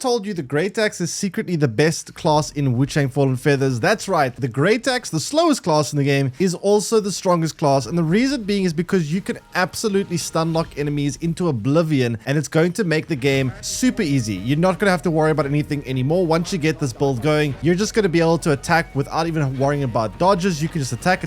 told you the Greataxe is secretly the best class in Wuchang Fallen Feathers? That's right, the Greataxe, the slowest class in the game, is also the strongest class, and the reason being is because you can absolutely stun lock enemies into oblivion, and it's going to make the game super easy. You're not going to have to worry about anything anymore. Once you get this build going, you're just going to be able to attack without even worrying about dodges. You can just attack,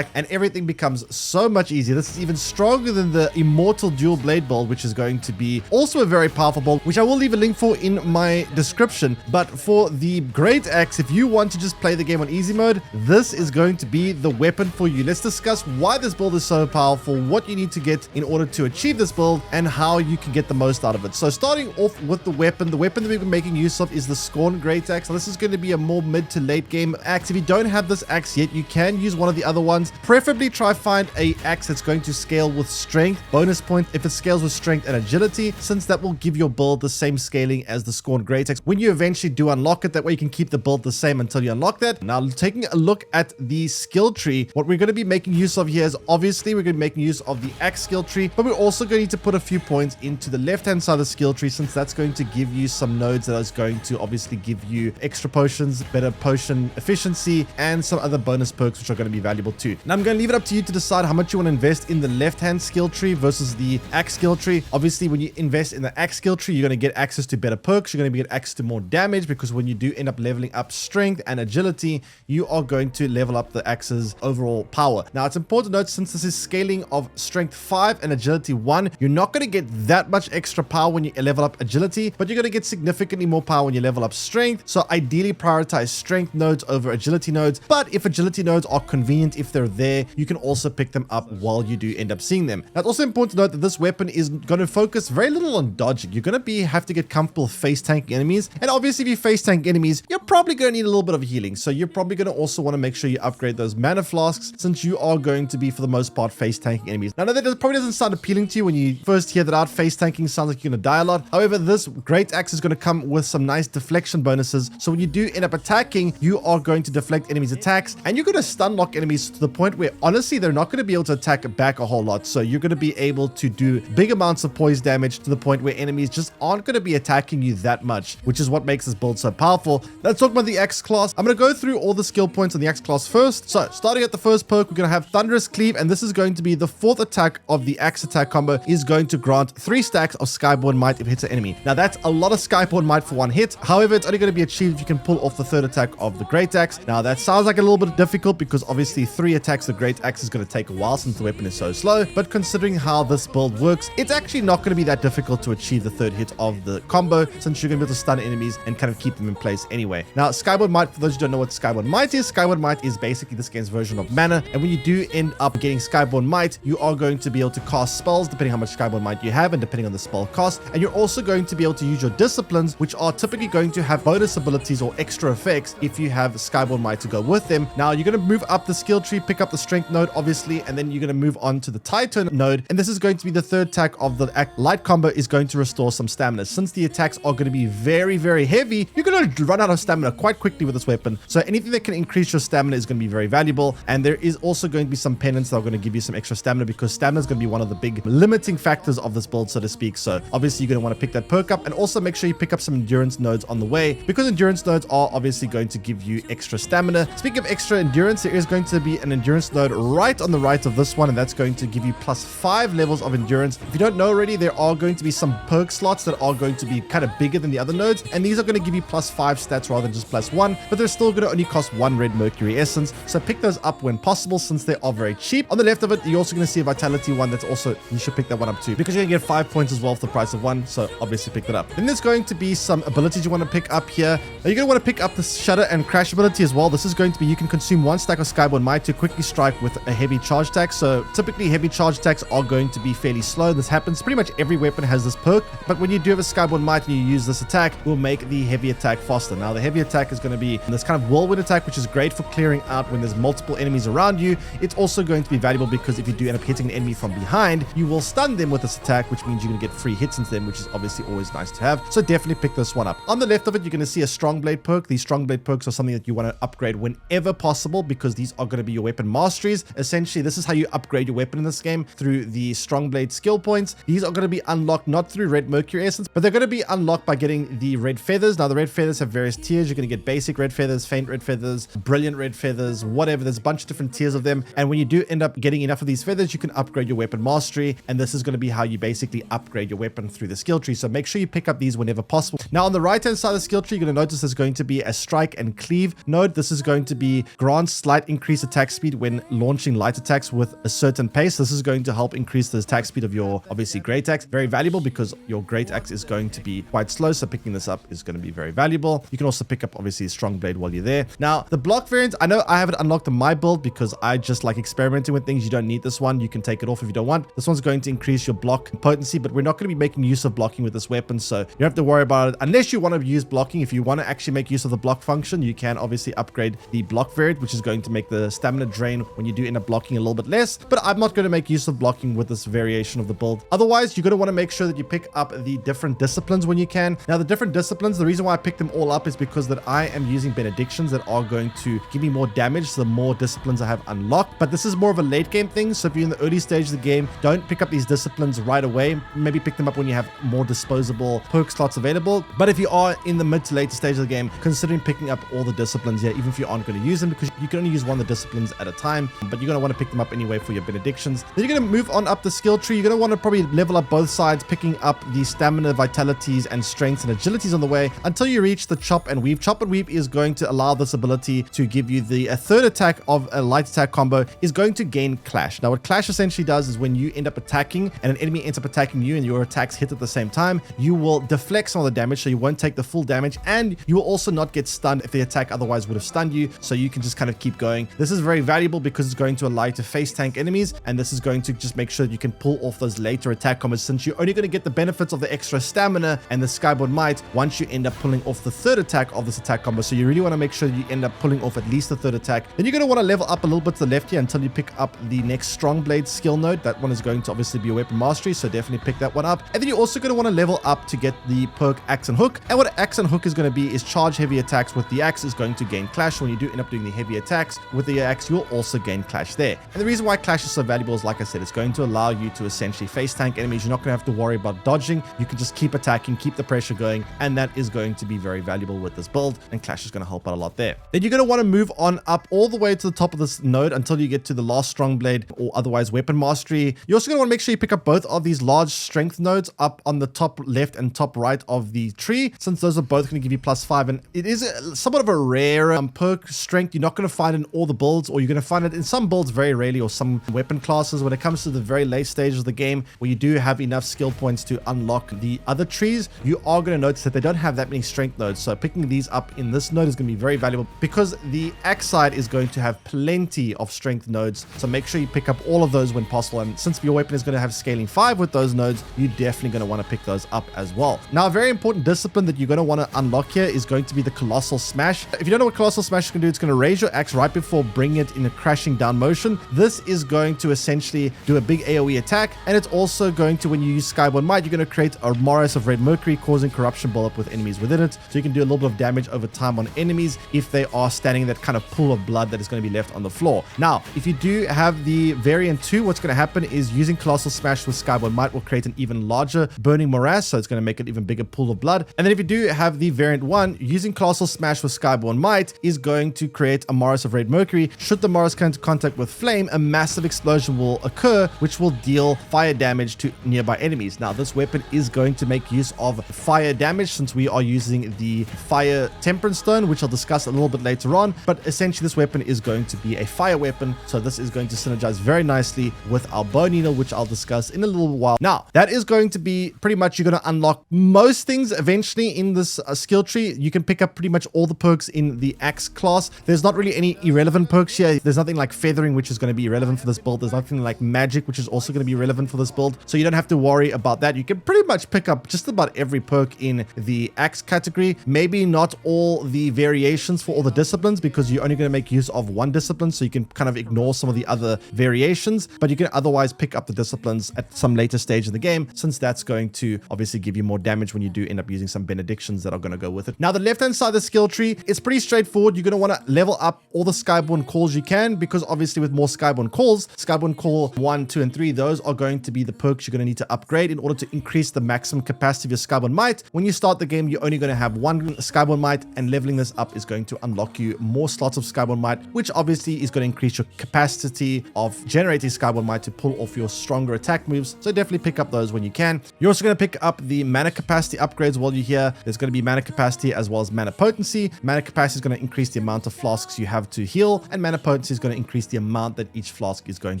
and everything becomes so much easier. This is even stronger than the Immortal Dual Blade build, which is going to be also a very powerful build, which I will leave a link for in my description. But for the Greataxe, if you want to just play the game on easy mode, this is going to be the weapon for you. Let's discuss why this build is so powerful, what you need to get in order to achieve this build, and how you can get the most out of it. So starting off with the weapon that we've been making use of is the Scorn Greataxe. Now, this is going to be a more mid to late game axe. If you don't have this axe yet, you can use one of the other ones. Preferably try find a axe that's going to scale with strength. Bonus point if it scales with strength and agility, since that will give your build the same scaling as the Scorn Greataxe when you eventually do unlock it. That way you can keep the build the same until you unlock that. Now, taking a look at the skill tree, what we're going to be making use of here is obviously we're going to be making use of the axe skill tree, but we're also going to need to put a few points into the left hand side of the skill tree, since that's going to give you some nodes that is going to obviously give you extra potions, better potion efficiency, and some other bonus perks which are going to be valuable too. Now, I'm going to leave it up to you to decide how much you want to invest in the left hand skill tree versus the axe skill tree. Obviously, when you invest in the axe skill tree, you're going to get access to better perks. You're going to get access to more damage, because when you do end up leveling up strength and agility, you are going to level up the axe's overall power. Now, it's important to note, since this is scaling of strength 5 and agility 1, you're not going to get that much extra power when you level up agility, but you're going to get significantly more power when you level up strength. So ideally prioritize strength nodes over agility nodes, but if agility nodes are convenient, if they're there, you can also pick them up while you do end up seeing them. Now, it's also important to note that this weapon is going to focus very little on dodging. You're going to have to get comfortable face tanking enemies, and obviously if you face tank enemies, you're probably going to need a little bit of healing. So you're probably going to also want to make sure you upgrade those mana flasks, since you are going to be, for the most part, face tanking enemies. Now, that probably doesn't sound appealing to you when you first hear that out. Face tanking sounds like you're going to die a lot. However, this Greataxe is going to come with some nice deflection bonuses. So when you do end up attacking, you are going to deflect enemies' attacks, and you're going to stun lock enemies to the point where honestly they're not going to be able to attack back a whole lot. So you're going to be able to do big amounts of poise damage to the point where enemies just aren't going to be attacking you that much, which is what makes this build so powerful. Let's talk about the axe class. I'm going to go through all the skill points on the axe class first. So starting at the first perk, we're going to have Thunderous Cleave, and this is going to be the 4th attack of the axe attack combo, is going to grant 3 stacks of Skyborn Might if it hits an enemy. Now, that's a lot of Skyborn Might for one hit. However, it's only going to be achieved if you can pull off the 3rd attack of the Greataxe. Now, that sounds like a little bit difficult, because obviously 3 attacks of the Greataxe is going to take a while since the weapon is so slow, but considering how this build works, it's actually not going to be that difficult to achieve the 3rd hit of the combo, since you're going to be able to stun enemies and kind of keep them in place anyway. Now, Skyborn Might, for those who don't know what Skyborn Might is, Skyborn Might is basically this game's version of mana, and when you do end up getting Skyborn Might, you are going to be able to cast spells depending how much Skyborn Might you have and depending on the spell cost, and you're also going to be able to use your disciplines, which are typically going to have bonus abilities or extra effects if you have Skyborn Might to go with them. Now, you're going to move up the skill tree, pick up the strength node obviously, and then you're going to move on to the Titan node, and this is going to be the 3rd attack of the light combo, is going to restore some stamina. Since the attacks are going to be very, very heavy, you're going to run out of stamina quite quickly with this weapon. So anything that can increase your stamina is going to be very valuable, and there is also going to be some pendants that are going to give you some extra stamina, because stamina is going to be one of the big limiting factors of this build, so to speak. So obviously you're going to want to pick that perk up, and also make sure you pick up some endurance nodes on the way, because endurance nodes are obviously going to give you extra stamina. Speaking of extra endurance, there is going to be an endurance node right on the right of this one, and that's going to give you +5 levels of endurance. If you don't know already, there are going to be some perk slots that are going to be kind of bigger than the other nodes, and these are going to give you +5 stats rather than just +1, but they're still going to only cost 1 red mercury essence, so pick those up when possible, since they are very cheap. On the left of it, you're also going to see a vitality one. That's also, you should pick that one up too, because you're going to get 5 points as well for the price of 1, so obviously pick that up. Then there's going to be some abilities you want to pick up here. Now, you're going to want to pick up the Shudder and Crash ability as well. This is going to be, you can consume 1 stack of Skyborn Might to quickly strike with a heavy charge attack. So typically heavy charge attacks are going to be fairly slow. This happens, pretty much every weapon has this perk, but when you do have a Skyborn Might and you use this attack, it will make the heavy attack faster. Now, the heavy attack is going to be this kind of whirlwind attack, which is great for clearing out when there's multiple enemies around you. It's also going to be valuable because if you do end up hitting an enemy from behind, you will stun them with this attack, which means you're going to get free hits into them, which is obviously always nice to have. So definitely pick this one up. On the left of it, you're going to see a Strong Blade perk. These Strong Blade perks are something that you want to upgrade whenever possible, because these are going to be your weapon masteries. Essentially, this is how you upgrade your weapon in this game, through the Strong Blade skill points. These are going to be unlocked not through red mercury essence, but they're going to be unlocked by by getting the red feathers. Now the red feathers have various tiers. You're going to get basic red feathers, faint red feathers, brilliant red feathers, whatever. There's a bunch of different tiers of them. And when you do end up getting enough of these feathers, you can upgrade your weapon mastery. And this is going to be how you basically upgrade your weapon through the skill tree. So make sure you pick up these whenever possible. Now on the right hand side of the skill tree, you're going to notice there's going to be a strike and cleave node. This is going to be grant slight increase attack speed when launching light attacks with a certain pace. This is going to help increase the attack speed of your obviously Greataxe. Very valuable because your Greataxe is going to be quite slow. So picking this up is going to be very valuable. You can also pick up obviously a strong blade while you're there. Now the block variant, I know I haven't unlocked in my build because I just like experimenting with things. You don't need this one. You can take it off if you don't want. This one's going to increase your block potency, but we're not going to be making use of blocking with this weapon. So you don't have to worry about it unless you want to use blocking. If you want to actually make use of the block function, you can obviously upgrade the block variant, which is going to make the stamina drain when you do end up blocking a little bit less. But I'm not going to make use of blocking with this variation of the build. Otherwise, you're going to want to make sure that you pick up the different disciplines when you can. Now, the different disciplines, the reason why I picked them all up is because that I am using benedictions that are going to give me more damage the more disciplines I have unlocked. But this is more of a late game thing. So if you're in the early stage of the game, don't pick up these disciplines right away. Maybe pick them up when you have more disposable perk slots available. But if you are in the mid to later stage of the game, considering picking up all the disciplines here, even if you aren't going to use them, because you can only use one of the disciplines at a time, but you're going to want to pick them up anyway for your benedictions. Then you're going to move on up the skill tree. You're going to want to probably level up both sides, picking up the stamina, vitalities, and strengths and agilities on the way until you reach the chop and weave. Chop and weave is going to allow this ability to give you a third attack of a light attack combo is going to gain clash. Now what clash essentially does is when you end up attacking and an enemy ends up attacking you and your attacks hit at the same time, you will deflect some of the damage, so you won't take the full damage, and you will also not get stunned if the attack otherwise would have stunned you, so you can just kind of keep going. This is very valuable because it's going to allow you to face tank enemies, and this is going to just make sure that you can pull off those later attack combos, since you're only going to get the benefits of the extra stamina and the Skyborn Might once you end up pulling off the third attack of this attack combo. So you really want to make sure that you end up pulling off at least the third attack. Then you're going to want to level up a little bit to the left here until you pick up the next strong blade skill node. That one is going to obviously be a weapon mastery, so definitely pick that one up. And then you're also going to want to level up to get the perk Axe and Hook. And what Axe and Hook is going to be is charge heavy attacks with the axe is going to gain clash. When you do end up doing the heavy attacks with the axe, you'll also gain clash there. And the reason why clash is so valuable is, like I said, it's going to allow you to essentially face tank enemies. You're not going to have to worry about dodging. You can just keep attacking, keep the pressure going, and that is going to be very valuable with this build, and clash is going to help out a lot there. Then you're going to want to move on up all the way to the top of this node until you get to the last strong blade or otherwise weapon mastery. You're also going to want to make sure you pick up both of these large strength nodes up on the top left and top right of the tree, since those are both going to give you +5, and it is somewhat of a rare perk strength. You're not going to find it in all the builds, or you're going to find it in some builds very rarely, or some weapon classes. When it comes to the very late stages of the game where you do have enough skill points to unlock the other trees, you are going to notice that they don't have that many strength nodes. So picking these up in this node is going to be very valuable because the axe side is going to have plenty of strength nodes. So make sure you pick up all of those when possible. And since your weapon is going to have scaling 5 with those nodes, you're definitely going to want to pick those up as well. Now, a very important discipline that you're going to want to unlock here is going to be the Colossal Smash. If you don't know what Colossal Smash is going to do, it's going to raise your axe right before bringing it in a crashing down motion. This is going to essentially do a big AoE attack, and it's also going to, when you use Skyborn Might, you're going to create a Morris of Red Mercury, causing corruption buildup with enemies within it. So you can do a little bit of damage over time on enemies if they are standing in that kind of pool of blood that is going to be left on the floor. Now, if you do have the variant 2, what's going to happen is using Colossal Smash with Skyborn Might will create an even larger burning morass, so it's going to make an even bigger pool of blood. And then if you do have the variant 1, using Colossal Smash with Skyborn Might is going to create a Morris of Red Mercury. Should the Morris come into contact with flame, a massive explosion will occur, which will deal fire damage to nearby enemies. Now, this weapon is going to make use of fire damage since we are using the Fire Temperance Stone, which I'll discuss a little bit later on. But essentially, this weapon is going to be a fire weapon, so this is going to synergize very nicely with our Bone Needle, which I'll discuss in a little while. Now, that is going to be pretty much, you're going to unlock most things eventually in this skill tree. You can pick up pretty much all the perks in the Axe class. There's not really any irrelevant perks here. There's nothing like Feathering, which is going to be irrelevant for this build. There's nothing like Magic, which is also going to be relevant for this build. So you don't have to worry about that. You can pretty much pick up just about every perk in the Axe category. Maybe not all the variations for all the disciplines, because you're only going to make use of one discipline, so you can kind of ignore some of the other variations, but you can otherwise pick up the disciplines at some later stage in the game, since that's going to obviously give you more damage when you do end up using some benedictions that are going to go with it. Now, the left-hand side of the skill tree is pretty straightforward. You're going to want to level up all the Skyborn calls you can, because obviously with more Skyborn calls, Skyborn call 1, 2, and 3, those are going to be the perks you're going to need to upgrade in order to increase the maximum capacity of your Skyborn Might. Might. When you start the game, you're only going to have one Skyborn Might, and leveling this up is going to unlock you more slots of Skyborn Might, which obviously is going to increase your capacity of generating Skyborn Might to pull off your stronger attack moves. So definitely pick up those when you can. You're also going to pick up the mana capacity upgrades while you're here. There's going to be mana capacity as well as mana potency. Mana capacity is going to increase the amount of flasks you have to heal, and mana potency is going to increase the amount that each flask is going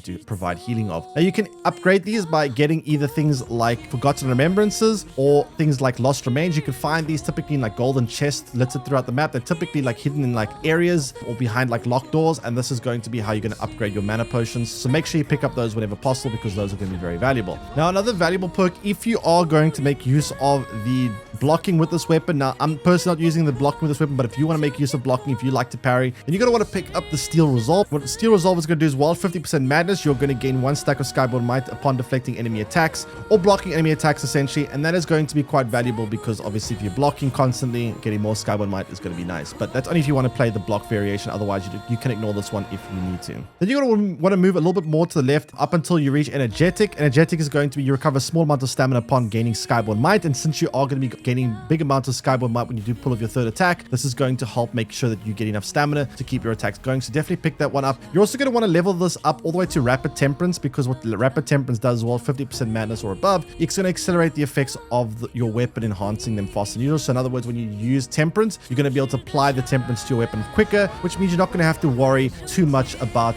to provide healing of. Now you can upgrade these by getting either things like Forgotten Remembrances or things like Lost Remains. You can find these typically in like golden chests littered throughout the map. They're typically like hidden in like areas or behind like locked doors, and this is going to be how you're going to upgrade your mana potions. So make sure you pick up those whenever possible, because those are going to be very valuable. Now another valuable perk, if you are going to make use of the blocking with this weapon. Now I'm personally not using the blocking with this weapon, but if you want to make use of blocking, if you like to parry, then you're going to want to pick up the Steel Resolve. What Steel Resolve is going to do is, while 50% madness, you're going to gain 1 stack of Skyborn Might upon deflecting enemy attacks or blocking enemy attacks essentially, and that is going to be quite valuable because obviously if you're blocking constantly, getting more Skyborn Might is going to be nice, but that's only if you want to play the block variation. Otherwise you can ignore this one if you need to. Then you're going to want to move a little bit more to the left up until you reach Energetic. Energetic is going to be, you recover a small amount of stamina upon gaining Skyborn Might, and since you are going to be gaining big amounts of Skyborn Might when you do pull off your third attack, this is going to help make sure that you get enough stamina to keep your attacks going. So definitely pick that one up. You're also going to want to level this up all the way to Rapid Temperance, because what Rapid Temperance does as well, 50% madness or above, it's going to accelerate the effects of your weapon, enhancing them faster than usual. So in other words, when you use Temperance, you're going to be able to apply the Temperance to your weapon quicker, which means you're not going to have to worry too much about,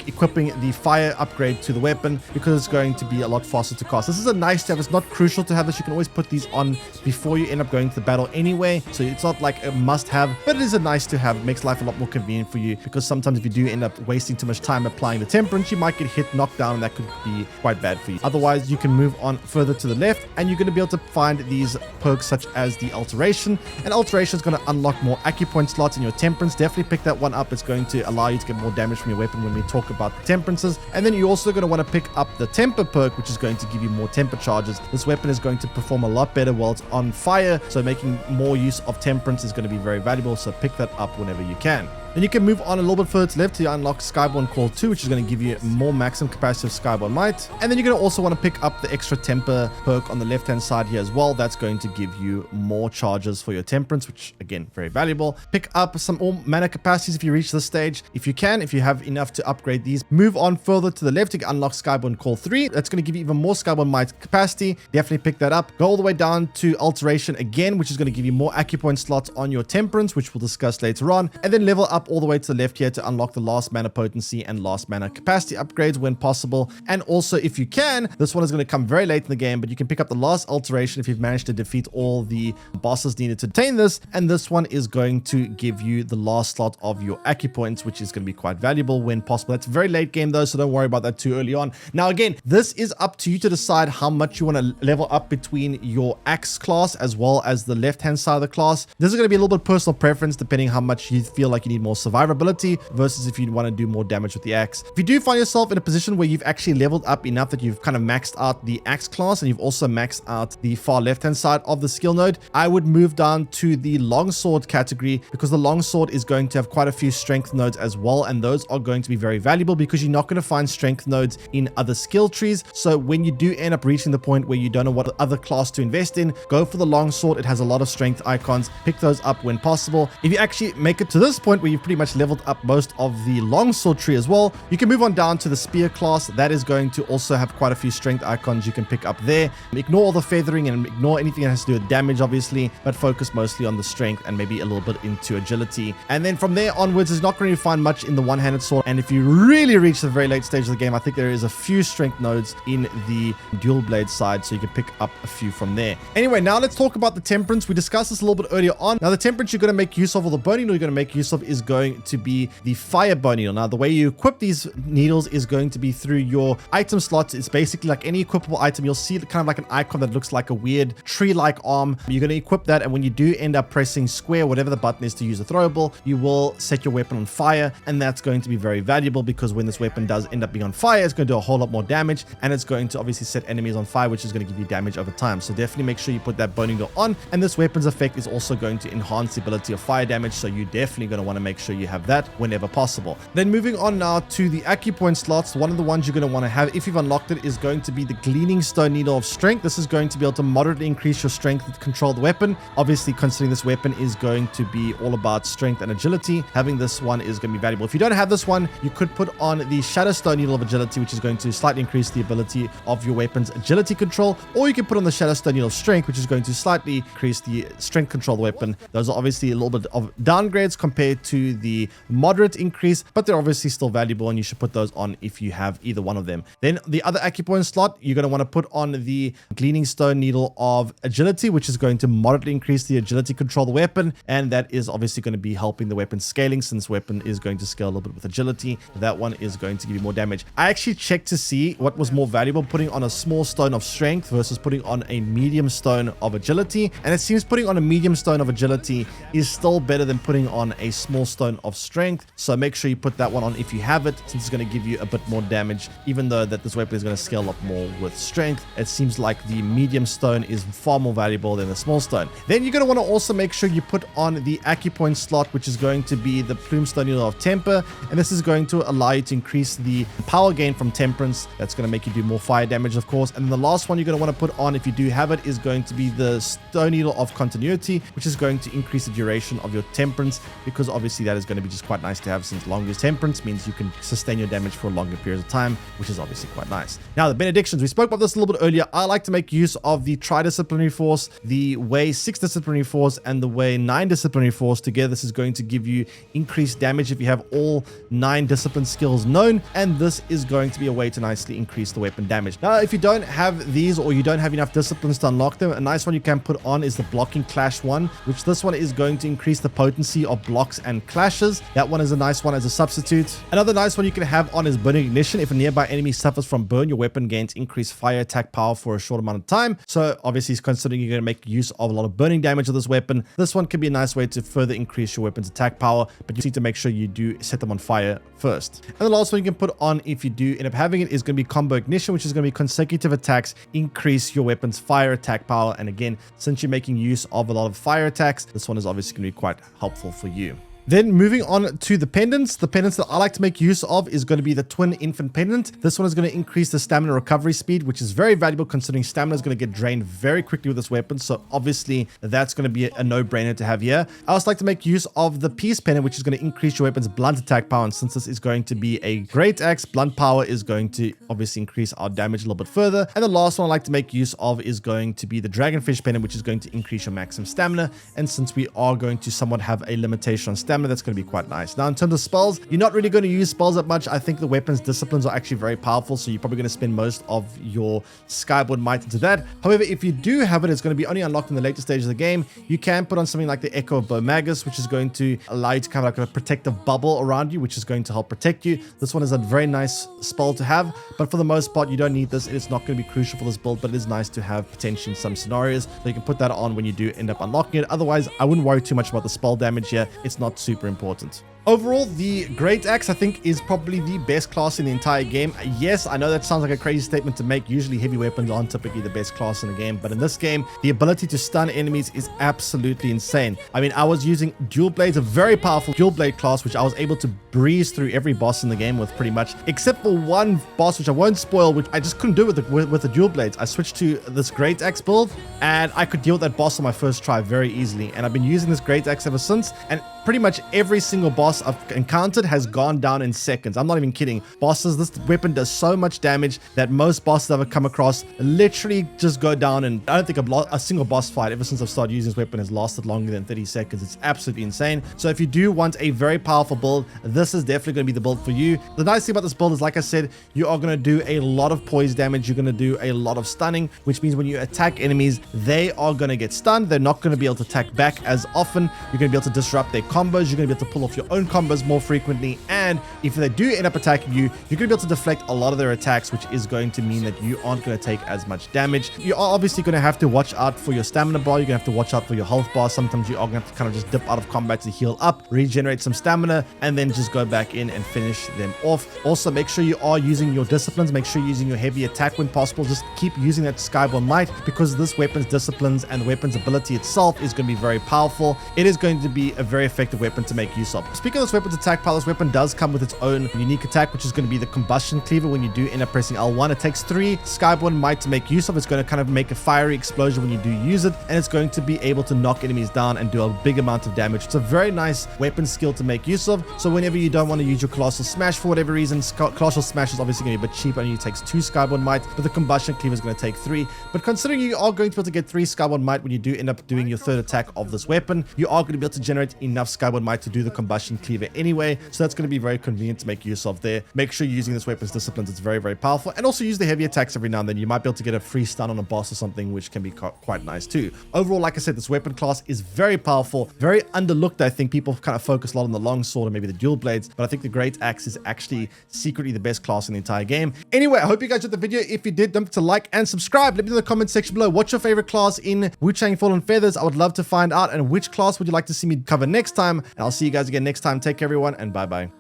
equipping the fire upgrade to the weapon, because it's going to be a lot faster to cast. This is a nice to have. It's not crucial to have this. You can always put these on before you end up going to the battle anyway, so it's not like a must have, but it is a nice to have. It makes life a lot more convenient for you, because sometimes if you do end up wasting too much time applying the Temperance, you might get hit, knocked down, and that could be quite bad for you. Otherwise, you can move on further to the left, and you're going to be able to find these perks such as the Alteration, and Alteration is going to unlock more Acupoint slots in your Temperance. Definitely pick that one up. It's going to allow you to get more damage from your weapon when we talk about the Temperances. And then you're also going to want to pick up the Temper perk, which is going to give you more temper charges. This weapon is going to perform a lot better while it's on fire, so making more use of Temperance is going to be very valuable, so pick that up whenever you can. Then you can move on a little bit further to left to unlock Skyborn Call 2, which is going to give you more maximum capacity of Skyborn Might. And then you're going to also want to pick up the extra Temper perk on the left-hand side here as well. That's going to give you more charges for your Temperance, which again, very valuable. Pick up some more mana capacities if you reach this stage. If you can, if you have enough to upgrade these. Move on further to the left to unlock Skyborn Call 3. That's going to give you even more Skyborn Might capacity. Definitely pick that up. Go all the way down to Alteration again, which is going to give you more Acupoint slots on your Temperance, which we'll discuss later on. And then level up all the way to the left here to unlock the last mana potency and last mana capacity upgrades when possible. And also, if you can, this one is going to come very late in the game, but you can pick up the last Alteration if you've managed to defeat all the bosses needed to obtain this. And this one is going to give you the last slot of your Acupoints, which is going to be quite valuable when possible. That's very late game though, so don't worry about that too early on. Now again, this is up to you to decide how much you want to level up between your axe class as well as the left hand side of the class. This is going to be a little bit personal preference depending how much you feel like you need more survivability versus if you want to do more damage with the axe. If you do find yourself in a position where you've actually leveled up enough that you've kind of maxed out the axe class and you've also maxed out the far left hand side of the skill node, I would move down to the longsword category, because the longsword is going to have quite a few strength nodes as well, and those are going to be very valuable because you're not going to find strength nodes in other skill trees. So when you do end up reaching the point where you don't know what other class to invest in, go for the longsword. It has a lot of strength icons. Pick those up when possible. If you actually make it to this point where you've pretty much leveled up most of the longsword tree as well, you can move on down to the spear class. That is going to also have quite a few strength icons you can pick up there. Ignore all the feathering and ignore anything that has to do with damage obviously, but focus mostly on the strength and maybe a little bit into agility. And then from there onwards, there's not going to find much in the one-handed sword. And if you really reach the very late stage of the game, I think there is a few strength nodes in the dual blade side, so you can pick up a few from there. Anyway, now let's talk about the Temperance. We discussed this a little bit earlier on. Now the Temperance you're going to make use of, or the bone needle you're going to make use of, is going to be the fire bone needle. Now the way you equip these needles is going to be through your item slots. It's basically like any equipable item. You'll see kind of like an icon that looks like a weird tree-like arm. You're going to equip that, and when you do end up pressing square, whatever the button is to use a throwable, you will set your weapon on fire, and that's going to be very valuable because when this weapon does end up being on fire, it's going to do a whole lot more damage, and it's going to obviously set enemies on fire, which is going to give you damage over time. So definitely make sure you put that bone needle on, and this weapon's effect is also going to enhance the ability of fire damage, so you're definitely going to want to make make sure you have that whenever possible. Then moving on now to the Acupoint slots, one of the ones you're going to want to have if you've unlocked it is going to be the Gleaning Stone Needle of Strength. This is going to be able to moderately increase your strength with controlled weapon. Obviously, considering this weapon is going to be all about strength and agility, having this one is going to be valuable. If you don't have this one, you could put on the Shadow Stone Needle of Agility, which is going to slightly increase the ability of your weapon's agility control, or you can put on the Shadow Stone Needle of Strength, which is going to slightly increase the strength control of the weapon. Those are obviously a little bit of downgrades compared to the moderate increase, but they're obviously still valuable, and you should put those on if you have either one of them. Then the other Acupoint slot, you're going to want to put on the Gleaning Stone Needle of Agility, which is going to moderately increase the agility control of the weapon, and that is obviously going to be helping the weapon scaling, since weapon is going to scale a little bit with agility. That one is going to give you more damage. I actually checked to see what was more valuable, putting on a small stone of strength versus putting on a medium stone of agility, and it seems putting on a medium stone of agility is still better than putting on a small stone of strength. So make sure you put that one on if you have it, since it's going to give you a bit more damage. Even though that this weapon is going to scale up more with strength, it seems like the medium stone is far more valuable than the small stone. Then you're going to want to also make sure you put on the Acupoint slot, which is going to be the Plume Stone Needle of Temper, and this is going to allow you to increase the power gain from Temperance. That's going to make you do more fire damage, of course. And the last one you're going to want to put on, if you do have it, is going to be the Stone Needle of Continuity, which is going to increase the duration of your Temperance, because obviously that is going to be just quite nice to have, since longer Temperance means you can sustain your damage for a longer period of time, which is obviously quite nice. Now, the Benedictions, we spoke about this a little bit earlier. I like to make use of the Tri-Disciplinary Force, the Way 6 Disciplinary Force, and the Way 9 Disciplinary Force together. This is going to give you increased damage if you have all 9 discipline skills known, and this is going to be a way to nicely increase the weapon damage. Now, if you don't have these, or you don't have enough disciplines to unlock them, a nice one you can put on is the Blocking Clash one, which this one is going to increase the potency of blocks and clashes. That one is a nice one as a substitute. Another nice one you can have on is Burning Ignition. If a nearby enemy suffers from burn, your weapon gains increased fire attack power for a short amount of time. So obviously, considering you're going to make use of a lot of burning damage with this weapon, this one can be a nice way to further increase your weapon's attack power, but you need to make sure you do set them on fire first. And the last one you can put on if you do end up having it is going to be Combo Ignition, which is going to be consecutive attacks increase your weapon's fire attack power. And again, since you're making use of a lot of fire attacks, this one is obviously going to be quite helpful for you. Then moving on to the pendants. The pendants that I like to make use of is going to be the Twin Infant Pendant. This one is going to increase the stamina recovery speed, which is very valuable considering stamina is going to get drained very quickly with this weapon. So obviously that's going to be a no-brainer to have here. I also like to make use of the Peace Pendant, which is going to increase your weapon's blunt attack power. And since this is going to be a Greataxe, blunt power is going to obviously increase our damage a little bit further. And the last one I like to make use of is going to be the Dragonfish Pendant, which is going to increase your maximum stamina. And since we are going to somewhat have a limitation on stamina, that's going to be quite nice. Now, in terms of spells, you're not really going to use spells that much. I think the weapon's disciplines are actually very powerful, so you're probably going to spend most of your Skyboard Might into that. However, if you do have it, it's going to be only unlocked in the later stages of the game. You can put on something like the Echo of Bomagus, which is going to allow you to kind of like a protective bubble around you, which is going to help protect you. This one is a very nice spell to have, but for the most part, you don't need this. It's not going to be crucial for this build, but it is nice to have potentially in some scenarios, so you can put that on when you do end up unlocking it. Otherwise, I wouldn't worry too much about the spell damage here. It's not super important. Overall, the Greataxe, I think, is probably the best class in the entire game. Yes, I know that sounds like a crazy statement to make. Usually heavy weapons aren't typically the best class in the game, but in this game, the ability to stun enemies is absolutely insane. I mean, I was using dual blades, a very powerful dual blade class, which I was able to breeze through every boss in the game with pretty much, except for one boss, which I won't spoil, which I just couldn't do with the dual blades. I switched to this Greataxe build, and I could deal with that boss on my first try very easily. And I've been using this Greataxe ever since, and pretty much every single boss I've encountered has gone down in seconds. I'm not even kidding. Bosses, this weapon does so much damage that most bosses I've ever come across literally just go down, and I don't think a single boss fight ever since I've started using this weapon has lasted longer than 30 seconds. It's absolutely insane. So if you do want a very powerful build, this is definitely going to be the build for you. The nice thing about this build is, like I said, you are going to do a lot of poise damage. You're going to do a lot of stunning, which means when you attack enemies, they are going to get stunned. They're not going to be able to attack back as often. You're going to be able to disrupt their combos. You're going to be able to pull off your own combos more frequently, and And if they do end up attacking you, you're going to be able to deflect a lot of their attacks, which is going to mean that you aren't going to take as much damage. You are obviously going to have to watch out for your stamina bar. You're going to have to watch out for your health bar. Sometimes you are going to have to kind of just dip out of combat to heal up, regenerate some stamina, and then just go back in and finish them off. Also, make sure you are using your disciplines. Make sure you're using your heavy attack when possible. Just keep using that Skyborn Might, because this weapon's disciplines and the weapon's ability itself is going to be very powerful. It is going to be a very effective weapon to make use of. Speaking of this weapon's attack power, this weapon does come with its own unique attack, which is going to be the Combustion Cleaver. When you do end up pressing L1, it takes 3 Skyborn Might to make use of. It's going to kind of make a fiery explosion when you do use it, and it's going to be able to knock enemies down and do a big amount of damage. It's a very nice weapon skill to make use of. So whenever you don't want to use your Colossal Smash for whatever reason, Colossal Smash is obviously going to be a bit cheaper and it takes 2 Skyborn Might, but the Combustion Cleaver is going to take 3. But considering you are going to be able to get 3 Skyborn Might when you do end up doing your third attack of this weapon, you are going to be able to generate enough Skyborn Might to do the Combustion Cleaver anyway. So that's going to be very convenient to make use of there. Make sure you're using this weapon's disciplines. It's very, very powerful. And also use the heavy attacks every now and then. You might be able to get a free stun on a boss or something, which can be quite nice too. Overall, like I said, this weapon class is very powerful, very underlooked. I think people kind of focus a lot on the longsword and maybe the dual blades, but I think the Greataxe is actually secretly the best class in the entire game. Anyway, I hope you guys enjoyed the video. If you did, don't forget to like and subscribe. Let me know in the comment section below. What's your favorite class in Wuchang Fallen Feathers? I would love to find out. And which class would you like to see me cover next time? And I'll see you guys again next time. Take care, everyone, and bye-bye.